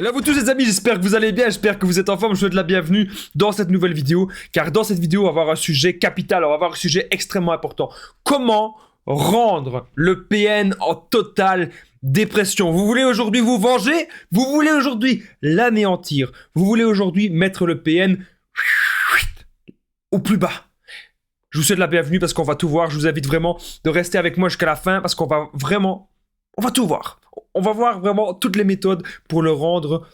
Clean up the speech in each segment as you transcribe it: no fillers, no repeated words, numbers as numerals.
Hello à vous tous les amis, j'espère que vous allez bien, j'espère que vous êtes en forme, je vous souhaite la bienvenue dans cette nouvelle vidéo, car dans cette vidéo on va avoir un sujet capital, on va avoir un sujet extrêmement important. Comment rendre le PN en totale dépression? Vous voulez aujourd'hui vous venger? Vous voulez aujourd'hui l'anéantir? Vous voulez aujourd'hui mettre le PN au plus bas? Je vous souhaite la bienvenue parce qu'on va tout voir, je vous invite vraiment de rester avec moi jusqu'à la fin parce qu'on va vraiment... On va tout voir. On va voir vraiment toutes les méthodes pour le rendre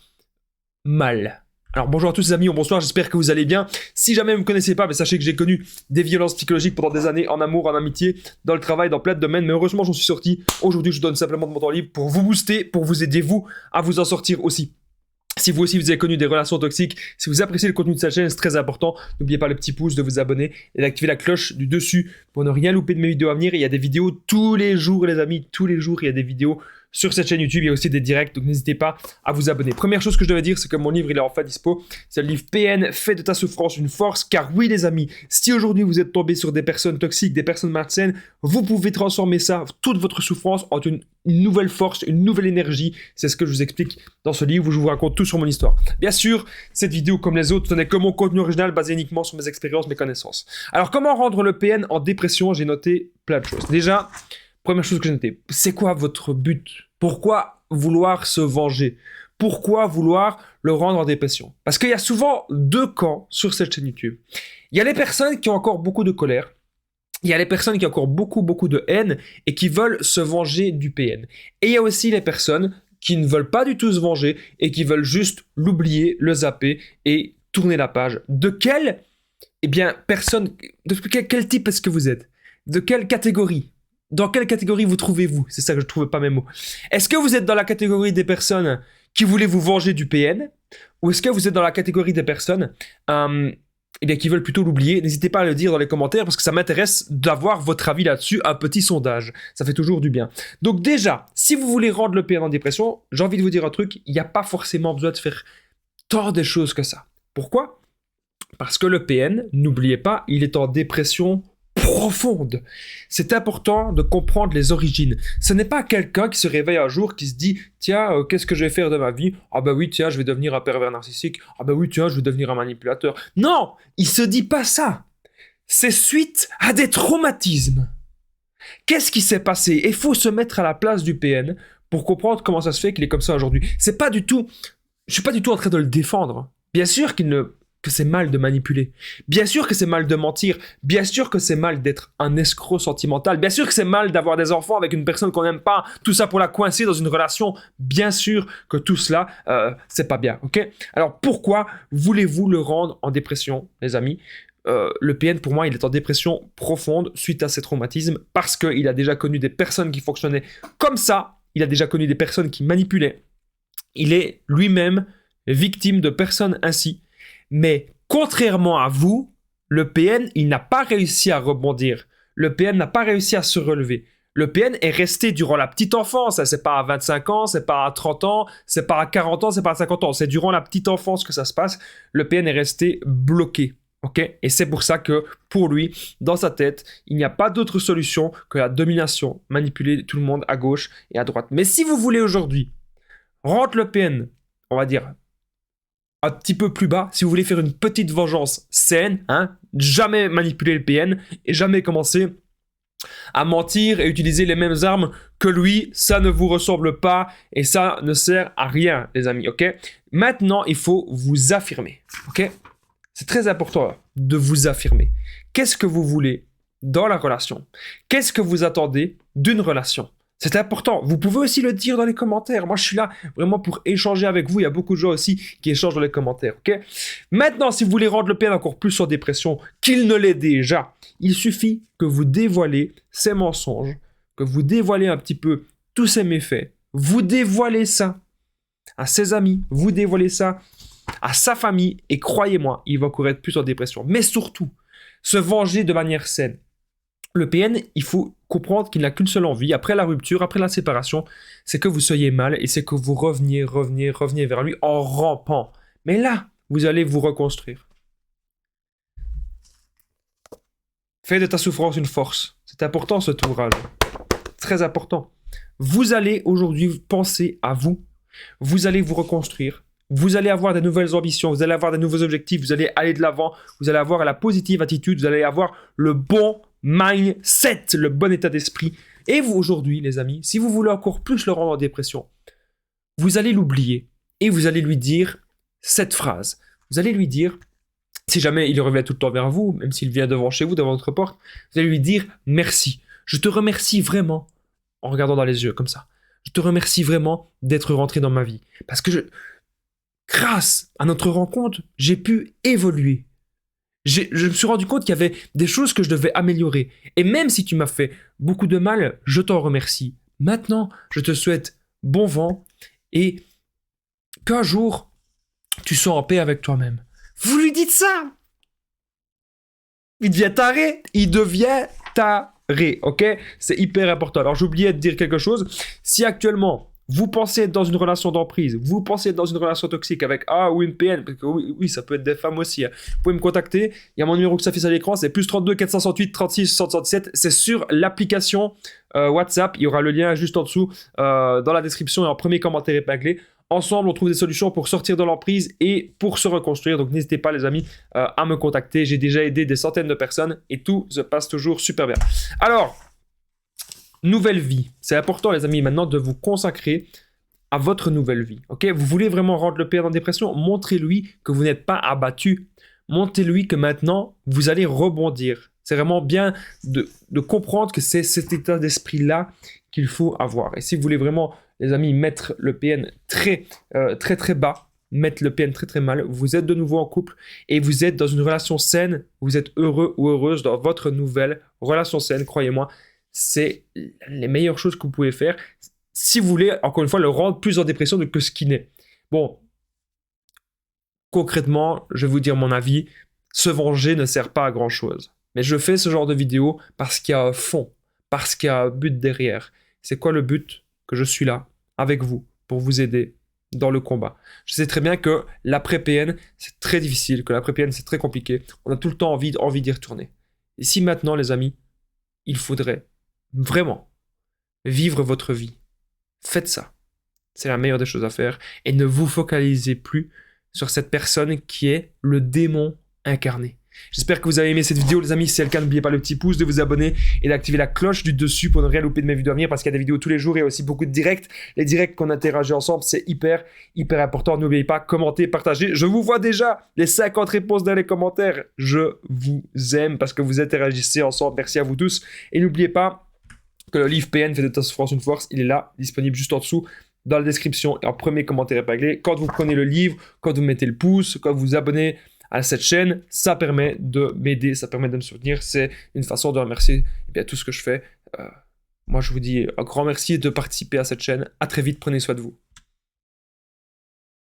mal. Alors bonjour à tous les amis, ou bonsoir, j'espère que vous allez bien. Si jamais vous ne me connaissez pas, sachez que j'ai connu des violences psychologiques pendant des années, en amour, en amitié, dans le travail, dans plein de domaines, mais heureusement j'en suis sorti. Aujourd'hui je vous donne simplement de mon temps libre pour vous booster, pour vous aider vous à vous en sortir aussi. Si vous aussi vous avez connu des relations toxiques, si vous appréciez le contenu de cette chaîne, c'est très important. N'oubliez pas le petit pouce, de vous abonner et d'activer la cloche du dessus pour ne rien louper de mes vidéos à venir. Il y a des vidéos tous les jours les amis, tous les jours il y a des vidéos sur cette chaîne YouTube, il y a aussi des directs, donc n'hésitez pas à vous abonner. Première chose que je devais dire, c'est que mon livre il est enfin dispo. C'est le livre PN, fais de ta souffrance une force, car oui les amis, si aujourd'hui vous êtes tombé sur des personnes toxiques, des personnes malsaines, vous pouvez transformer ça, toute votre souffrance, en une nouvelle force, une nouvelle énergie. C'est ce que je vous explique dans ce livre où je vous raconte tout sur mon histoire. Bien sûr, cette vidéo comme les autres, ce n'est que mon contenu original basé uniquement sur mes expériences, mes connaissances. Alors comment rendre le PN en dépression? J'ai noté plein de choses. Déjà, première chose que j'ai notée, c'est quoi votre but? Pourquoi vouloir se venger? Pourquoi vouloir le rendre en dépression? Parce qu'il y a souvent deux camps sur cette chaîne YouTube. Il y a les personnes qui ont encore beaucoup de colère. Il y a les personnes qui ont encore beaucoup de haine et qui veulent se venger du PN. Et il y a aussi les personnes qui ne veulent pas du tout se venger et qui veulent juste l'oublier, le zapper et tourner la page. De quelle, personne, de quel type est-ce que vous êtes? De quelle catégorie? Dans quelle catégorie vous trouvez-vous? C'est ça que je ne trouve pas mes mots. Est-ce que vous êtes dans la catégorie des personnes qui voulaient vous venger du PN? Ou est-ce que vous êtes dans la catégorie des personnes qui veulent plutôt l'oublier? N'hésitez pas à le dire dans les commentaires parce que ça m'intéresse d'avoir votre avis là-dessus, un petit sondage. Ça fait toujours du bien. Donc déjà, si vous voulez rendre le PN en dépression, j'ai envie de vous dire un truc, il n'y a pas forcément besoin de faire tant de choses que ça. Pourquoi? Parce que le PN, n'oubliez pas, il est en dépression profonde. C'est important de comprendre les origines. Ce n'est pas quelqu'un qui se réveille un jour qui se dit « Tiens, qu'est-ce que je vais faire de ma vie? Ah bah oui, tiens, je vais devenir un pervers narcissique. Ah bah oui, tiens, je vais devenir un manipulateur. » Non, il se dit pas ça. C'est suite à des traumatismes. Qu'est-ce qui s'est passé? Il faut se mettre à la place du PN pour comprendre comment ça se fait qu'il est comme ça aujourd'hui. C'est pas du tout... Je suis pas du tout en train de le défendre. Bien sûr que c'est mal de manipuler. Bien sûr que c'est mal de mentir. Bien sûr que c'est mal d'être un escroc sentimental. Bien sûr que c'est mal d'avoir des enfants avec une personne qu'on n'aime pas. Tout ça pour la coincer dans une relation. Bien sûr que tout cela, c'est pas bien. Ok? Alors pourquoi voulez-vous le rendre en dépression, les amis? Le PN, pour moi, il est en dépression profonde suite à ces traumatismes parce qu'il a déjà connu des personnes qui fonctionnaient comme ça. Il a déjà connu des personnes qui manipulaient. Il est lui-même victime de personnes ainsi. Mais contrairement à vous, le PN, il n'a pas réussi à rebondir. Le PN n'a pas réussi à se relever. Le PN est resté durant la petite enfance. C'est pas à 25 ans, c'est pas à 30 ans, c'est pas à 40 ans, c'est pas à 50 ans. C'est durant la petite enfance que ça se passe. Le PN est resté bloqué. Okay? Et c'est pour ça que, pour lui, dans sa tête, il n'y a pas d'autre solution que la domination, manipuler tout le monde à gauche et à droite. Mais si vous voulez aujourd'hui rendre le PN, on va dire, un petit peu plus bas, si vous voulez faire une petite vengeance saine, jamais manipuler le PN et jamais commencer à mentir et utiliser les mêmes armes que lui, ça ne vous ressemble pas et ça ne sert à rien, les amis, ok? Maintenant, il faut vous affirmer, ok? C'est très important de vous affirmer. Qu'est-ce que vous voulez dans la relation? Qu'est-ce que vous attendez d'une relation? C'est important. Vous pouvez aussi le dire dans les commentaires. Moi, je suis là vraiment pour échanger avec vous. Il y a beaucoup de gens aussi qui échangent dans les commentaires. Ok? Maintenant, si vous voulez rendre le PN encore plus en dépression qu'il ne l'est déjà, il suffit que vous dévoilez ses mensonges, que vous dévoilez un petit peu tous ses méfaits. Vous dévoilez ça à ses amis. Vous dévoilez ça à sa famille. Et croyez-moi, il va encore être plus en dépression. Mais surtout, se venger de manière saine. Le PN, il faut comprendre qu'il n'a qu'une seule envie, après la rupture, après la séparation, c'est que vous soyez mal et c'est que vous reveniez vers lui en rampant. Mais là, vous allez vous reconstruire. Fais de ta souffrance une force. C'est important cet ouvrage. Très important. Vous allez aujourd'hui penser à vous Vous allez vous reconstruire. Vous allez avoir de nouvelles ambitions, vous allez avoir de nouveaux objectifs, vous allez aller de l'avant, vous allez avoir la positive attitude, vous allez avoir le bon mindset, le bon état d'esprit. Et vous, aujourd'hui, les amis, si vous voulez encore plus le rendre en dépression, vous allez l'oublier et vous allez lui dire cette phrase. Vous allez lui dire, si jamais il revient tout le temps vers vous, même s'il vient devant chez vous, devant votre porte, vous allez lui dire merci. Je te remercie vraiment, en regardant dans les yeux comme ça. Je te remercie vraiment d'être rentré dans ma vie. Parce que grâce à notre rencontre, j'ai pu évoluer. Je me suis rendu compte qu'il y avait des choses que je devais améliorer. Et même si tu m'as fait beaucoup de mal, je t'en remercie. Maintenant, je te souhaite bon vent et qu'un jour, tu sois en paix avec toi-même. Vous lui dites ça. Il devient taré. Il devient taré, ok? C'est hyper important. Alors, j'oubliais de dire quelque chose. Si actuellement, vous pensez être dans une relation d'emprise, vous pensez être dans une relation toxique avec ou une PN, parce que oui, ça peut être des femmes aussi. Hein. Vous pouvez me contacter. Il y a mon numéro qui s'affiche à l'écran, c'est +32 468 36 67. C'est sur l'application WhatsApp. Il y aura le lien juste en dessous dans la description et en premier commentaire épinglé. Ensemble, on trouve des solutions pour sortir de l'emprise et pour se reconstruire. Donc, n'hésitez pas, les amis, à me contacter. J'ai déjà aidé des centaines de personnes et tout se passe toujours super bien. Alors, nouvelle vie. C'est important, les amis, maintenant de vous consacrer à votre nouvelle vie. Ok? Vous voulez vraiment rendre le père en dépression? Montrez-lui que vous n'êtes pas abattu. Montrez-lui que maintenant, vous allez rebondir. C'est vraiment bien de comprendre que c'est cet état d'esprit-là qu'il faut avoir. Et si vous voulez vraiment, les amis, mettre le PN très bas, mettre le PN très mal, vous êtes de nouveau en couple et vous êtes dans une relation saine, vous êtes heureux ou heureuse dans votre nouvelle relation saine, croyez-moi, c'est les meilleures choses que vous pouvez faire si vous voulez, encore une fois, le rendre plus en dépression que ce qu'il n'est. Bon, concrètement, je vais vous dire mon avis, se venger ne sert pas à grand-chose. Mais je fais ce genre de vidéo parce qu'il y a un fond, parce qu'il y a un but derrière. C'est quoi le but? Que je suis là, avec vous, pour vous aider dans le combat. Je sais très bien que l'après-PN, c'est très difficile, que l'après-PN, c'est très compliqué. On a tout le temps envie d'y retourner. Et si maintenant, les amis, il faudrait vraiment vivre votre vie, faites ça. C'est la meilleure des choses à faire. Et ne vous focalisez plus sur cette personne qui est le démon incarné. J'espère que vous avez aimé cette vidéo, les amis. Si c'est le cas, n'oubliez pas le petit pouce, de vous abonner et d'activer la cloche du dessus pour ne rien louper de mes vidéos à venir, parce qu'il y a des vidéos tous les jours et aussi beaucoup de directs. Les directs qu'on interagit ensemble, c'est hyper important. N'oubliez pas, commentez, partagez. Je vous vois déjà les 50 réponses dans les commentaires. Je vous aime parce que vous interagissez ensemble. Merci à vous tous. Et n'oubliez pas que le livre PN fait de ta souffrance une force. Il est là, disponible juste en dessous, dans la description et en premier commentaire épinglé. Quand vous prenez le livre, quand vous mettez le pouce, quand vous vous abonnez à cette chaîne, ça permet de m'aider, ça permet de me soutenir. C'est une façon de remercier tout ce que je fais. Moi, je vous dis un grand merci de participer à cette chaîne. À très vite, prenez soin de vous.